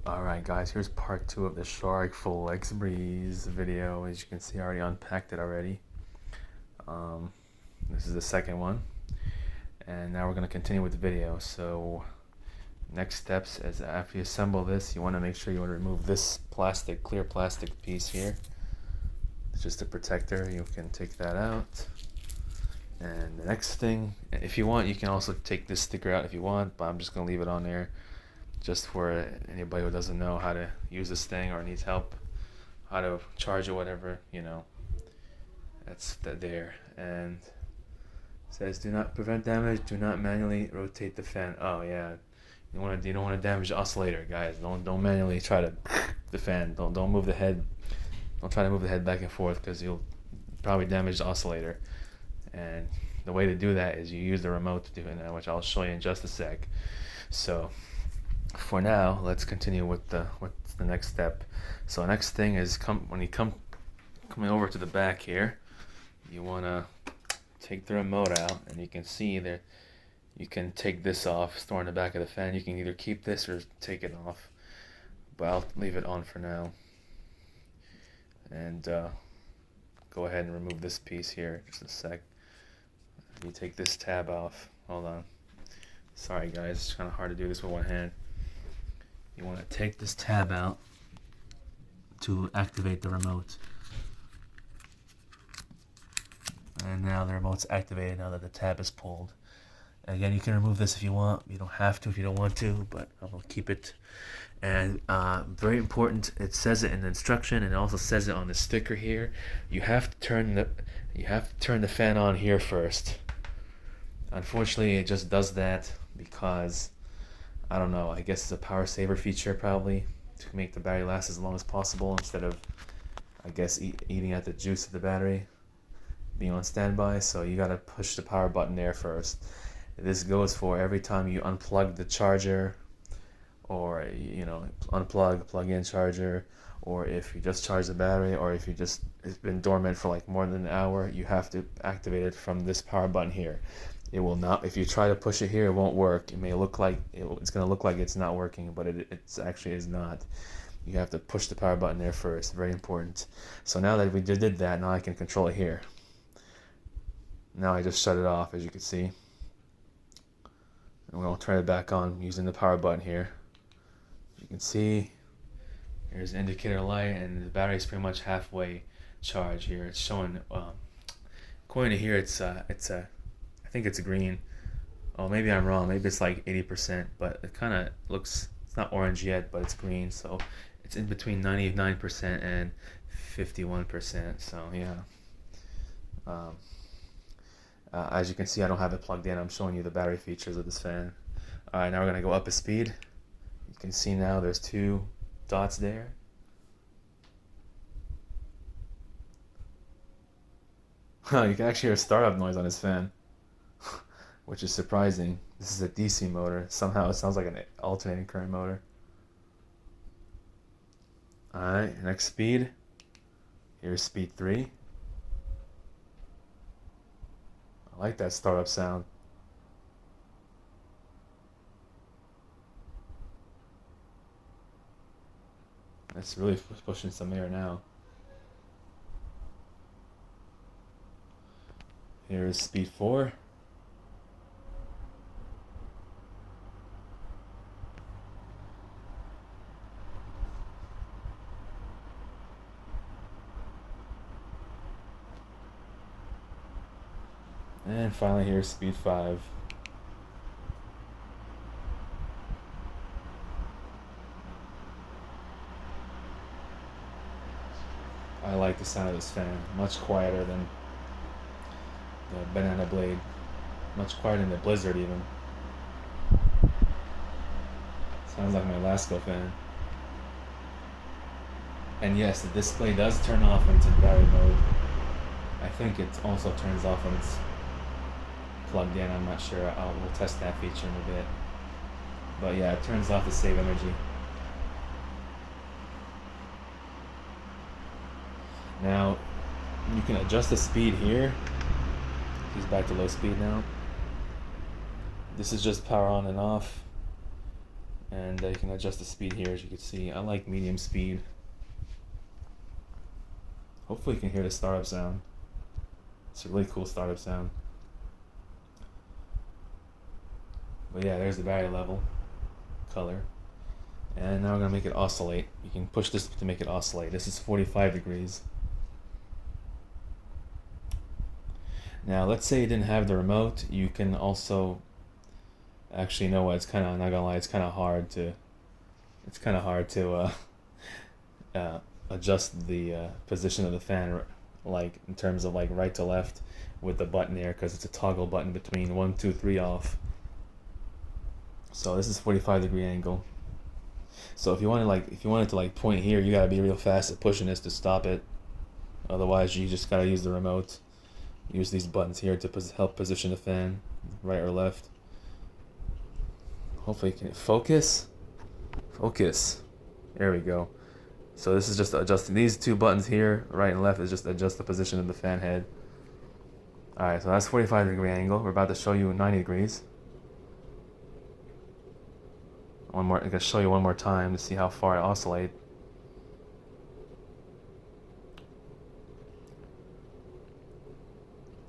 Alright guys, here's part 2 of the Shark Flex Breeze video. As you can see, I already unpacked it already. This is the second one. And now we're going to continue with the video. So, next steps is after you assemble this, you want to make sure you want to remove this plastic, clear plastic piece here. It's just a protector. You can take that out. And the next thing, if you want, you can also take this sticker out if you want, but I'm just going to leave it on there. Just for anybody who doesn't know how to use this thing or needs help, how to charge it, whatever, that's there. And it says, do not prevent damage, do not manually rotate the fan. Oh yeah, you don't want to damage the oscillator, guys. Don't manually try to the fan. Don't move the head. Don't try to move the head back and forth because you'll probably damage the oscillator. And the way to do that is you use the remote to do it, which I'll show you in just a sec. So for now, let's continue with the next step. So next thing is coming over to the back here, you want to take the remote out, and you can see there you can take this off, store in the back of the fan. You can either keep this or take it off, but I'll leave it on for now. And go ahead and remove this piece here just a sec. You take this tab off. Hold on. Sorry guys, it's kind of hard to do this with one hand. You want to take this tab out to activate the remote. And now the remote's activated now that the tab is pulled. Again, you can remove this if you want. You don't have to if you don't want to, but I'll keep it. And very important, it says it in the instruction, and it also says it on the sticker here. You have to turn the fan on here first. Unfortunately, it just does that because I don't know, I guess it's a power saver feature probably to make the battery last as long as possible instead of, I guess, eating at the juice of the battery, being on standby. So you gotta push the power button there first. This goes for every time you unplug the charger, or unplug, plug in charger, or if you just charge the battery, or if it's been dormant for like more than an hour, you have to activate it from this power button here. It will not, if you try to push it here, it won't work. It may look like, it's going to look like it's not working, but it actually is not. You have to push the power button there first, very important. So now that we did that, now I can control it here. Now I just shut it off, as you can see. And we're going to turn it back on using the power button here. As you can see, here's the indicator light, and the battery is pretty much halfway charged here. It's showing, according to here, I think it's green. Oh, maybe I'm wrong. Maybe it's like 80%, but it kind of looks, it's not orange yet, but it's green. So it's in between 99% and 51%. So yeah. As you can see, I don't have it plugged in. I'm showing you the battery features of this fan. All right, now we're going to go up a speed. You can see now there's 2 dots there. You can actually hear a startup noise on this fan, which is surprising. This is a DC motor. Somehow it sounds like an alternating current motor. Alright, next speed. Here's speed 3. I like that startup sound. It's really pushing some air now. Here's speed 4. And finally here's speed 5. I like the sound of this fan. Much quieter than the Banana Blade. Much quieter than the Blizzard even. Sounds like my Lasco fan. And yes, the display does turn off when it's in battery mode. I think it also turns off when it's plugged in. I'm not sure. We'll test that feature in a bit. But yeah, it turns off to save energy. Now, you can adjust the speed here. He's back to low speed now. This is just power on and off. And you can adjust the speed here, as you can see. I like medium speed. Hopefully you can hear the startup sound. It's a really cool startup sound. But yeah, there's the battery level, color. And now we're gonna make it oscillate. You can push this to make it oscillate. This is 45 degrees. Now let's say you didn't have the remote, you can also, actually, you know what, it's kind of, I'm not gonna lie, it's kind of hard to adjust the position of the fan, like in terms of like right to left with the button there, because it's a toggle button between 1, 2, 3 off. So this is 45-degree angle. So if you wanted to point here, you gotta be real fast at pushing this to stop it. Otherwise, you just gotta use the remote. Use these buttons here to help position the fan, right or left. Hopefully, can it focus? Focus. There we go. So this is just adjusting these two buttons here, right and left, is just adjust the position of the fan head. All right, so that's 45-degree angle. We're about to show you 90 degrees. I'm gonna show you one more time to see how far it oscillates.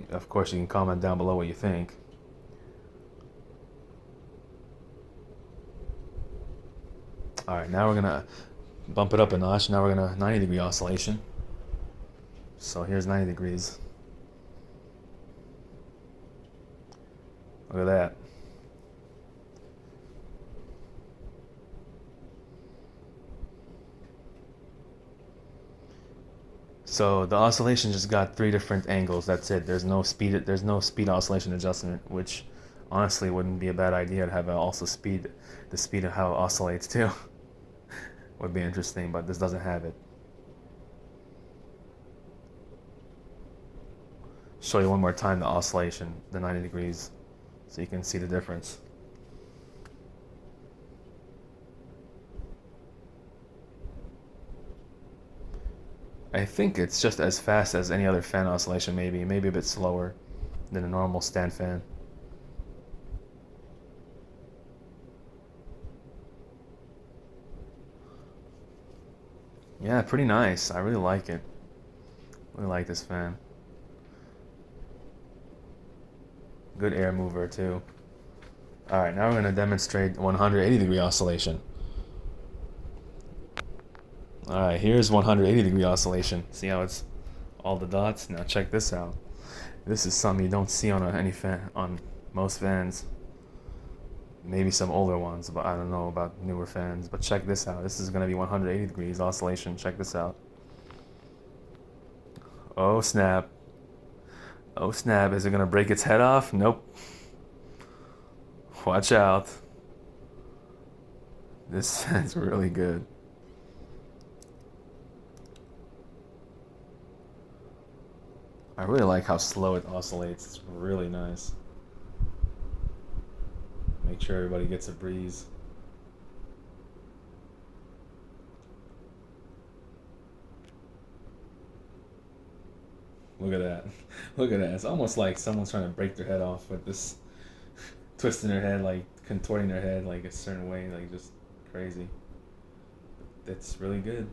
Of course, you can comment down below what you think. All right, now we're gonna bump it up a notch. Now we're gonna 90-degree oscillation. So here's 90 degrees. Look at that. So the oscillation just got 3 different angles. That's it. There's no speed oscillation adjustment, which honestly wouldn't be a bad idea to have also the speed of how it oscillates too. Would be interesting, but this doesn't have it. Show you one more time the oscillation, the 90 degrees, so you can see the difference. I think it's just as fast as any other fan oscillation, maybe a bit slower than a normal stand fan. Yeah, pretty nice. I really like it. Really like this fan. Good air mover too. Alright, now we're going to demonstrate 180-degree oscillation. Alright, here's 180-degree oscillation. See how it's all the dots? Now check this out. This is something you don't see on any fan, on most fans. Maybe some older ones, but I don't know about newer fans. But check this out. This is going to be 180 degrees oscillation. Check this out. Oh snap. Oh snap. Is it going to break its head off? Nope. Watch out. This fan's really good. I really like how slow it oscillates. It's really nice. Make sure everybody gets a breeze. Look at that. Look at that. It's almost like someone's trying to break their head off with this twisting their head, like contorting their head like a certain way, like just crazy. That's really good.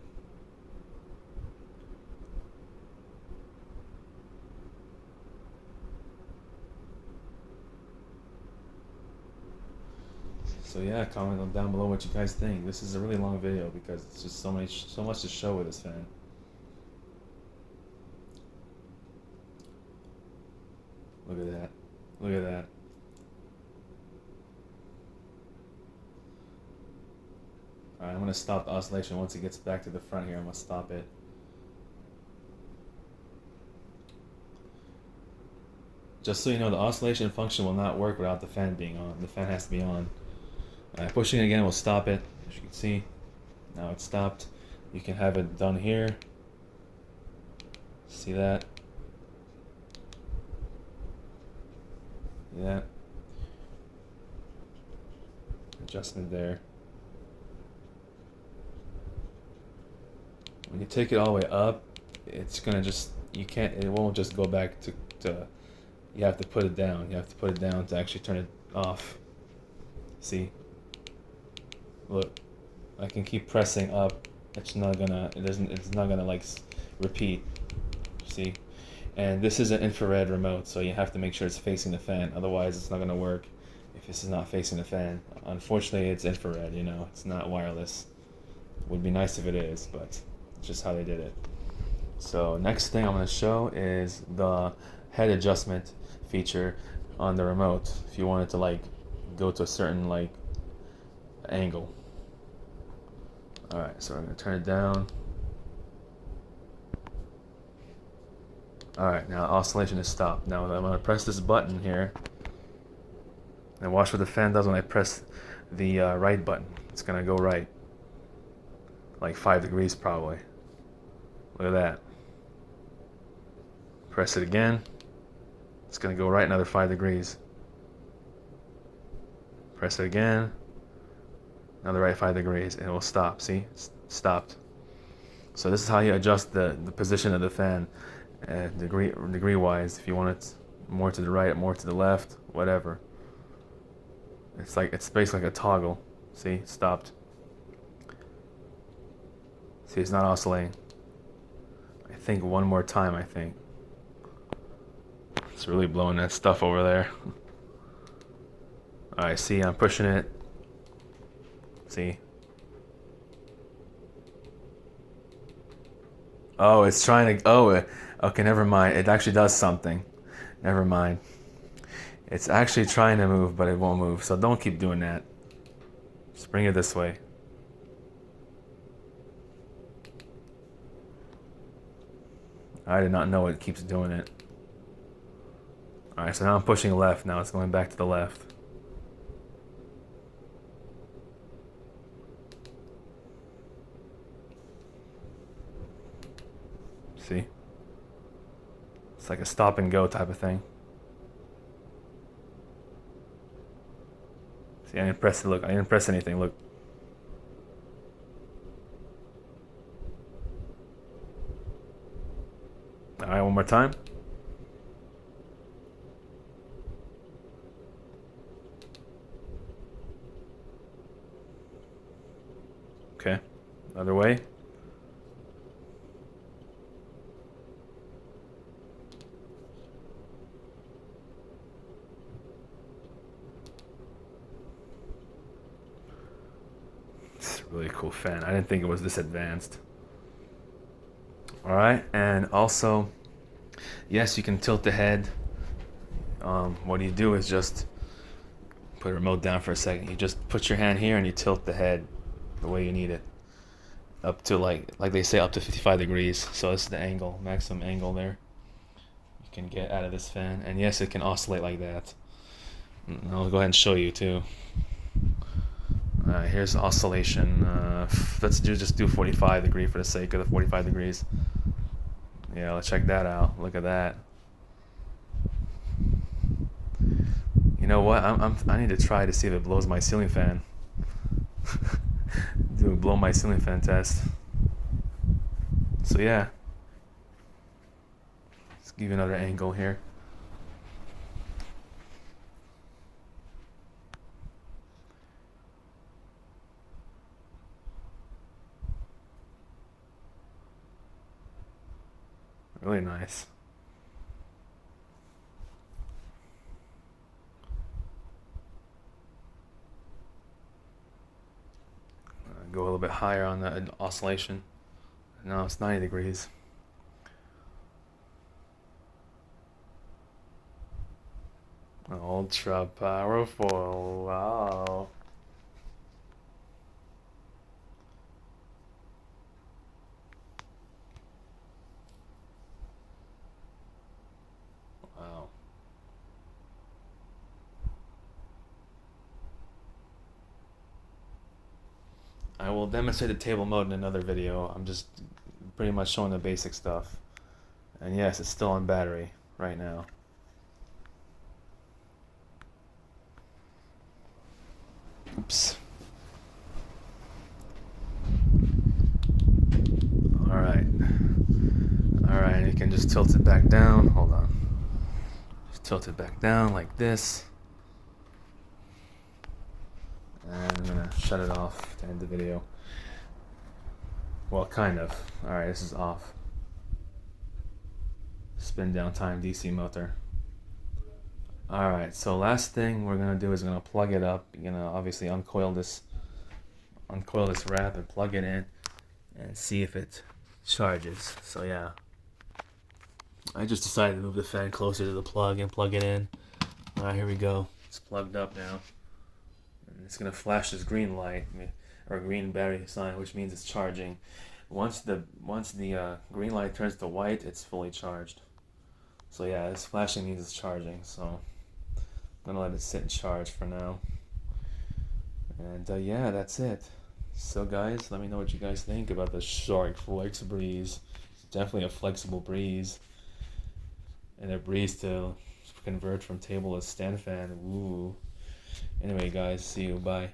So yeah, comment down below what you guys think. This is a really long video because it's just so much to show with this fan. Look at that. Look at that. Alright, I'm going to stop the oscillation once it gets back to the front here. I'm going to stop it. Just so you know, the oscillation function will not work without the fan being on. The fan has to be on. Pushing it again will stop it. As you can see, now it's stopped. You can have it done here. See that? Yeah. Adjustment there. When you take it all the way up, it's gonna just, it won't just go back to, you have to put it down. You have to put it down to actually turn it off. See? Look, I can keep pressing up. It's not gonna. It's not gonna like repeat. See, and this is an infrared remote, so you have to make sure it's facing the fan. Otherwise, it's not gonna work if this is not facing the fan. Unfortunately, it's infrared. You know, it's not wireless. Would be nice if it is, but it's just how they did it. So next thing I'm gonna show is the head adjustment feature on the remote. If you want it to like go to a certain like angle. Alright, so I'm going to turn it down. Alright, now oscillation is stopped. Now I'm going to press this button here. And watch what the fan does when I press the right button. It's going to go right. Like 5 degrees probably. Look at that. Press it again. It's going to go right another 5 degrees. Press it again. Another right 5 degrees, and it will stop. See? It's stopped. So this is how you adjust the position of the fan degree wise. If you want it more to the right, more to the left, whatever. It's basically like a toggle. See? Stopped. See, it's not oscillating. I think one more time, I think. It's really blowing that stuff over there. Alright, see, I'm pushing it. See? Oh, it's trying to... Oh, okay, never mind. It actually does something. Never mind. It's actually trying to move, but it won't move. So don't keep doing that. Just bring it this way. I did not know it keeps doing it. Alright, so now I'm pushing left. Now it's going back to the left. See? It's like a stop and go type of thing. See, I didn't press it. Look, I didn't press anything. Look. Alright, one more time. Okay, other way. It's a really cool fan. I didn't think it was this advanced. Alright, and also, yes, you can tilt the head. What you do is just put a remote down for a second. You just put your hand here and you tilt the head the way you need it. Up to like they say, up to 55 degrees. So this is the angle, maximum angle there you can get out of this fan. And yes, it can oscillate like that. And I'll go ahead and show you too. Here's the oscillation. Let's just do 45 degree for the sake of the 45 degrees. Yeah, let's check that out. Look at that. You know what? I need to try to see if it blows my ceiling fan. Do a blow my ceiling fan test. So yeah. Let's give you another angle here. Really nice. Go a little bit higher on the oscillation. No, it's 90 degrees. Ultra powerful. Wow. Wow. I will demonstrate the table mode in another video. I'm just pretty much showing the basic stuff. And yes, it's still on battery right now. Oops. Alright. Alright, you can just tilt it back down. Hold on. Just tilt it back down like this. And I'm gonna shut it off to end the video. Well, kind of. Alright, this is off. Spin down time DC motor. Alright, so last thing we're gonna do is we're gonna plug it up. You're gonna obviously uncoil this wrap and plug it in and see if it charges. So yeah, I just decided to move the fan closer to the plug and plug it in. Alright, here we go. It's plugged up now. And it's gonna flash this green light or green battery sign, which means it's charging. Once the green light turns to white, it's fully charged. So yeah, this flashing means it's charging. So I'm gonna let it sit and charge for now. And yeah, that's it. So guys, let me know what you guys think about the Shark Flex Breeze. It's definitely a flexible breeze. And a breeze to convert from table to stand fan. Ooh. Anyway guys, see you. Bye.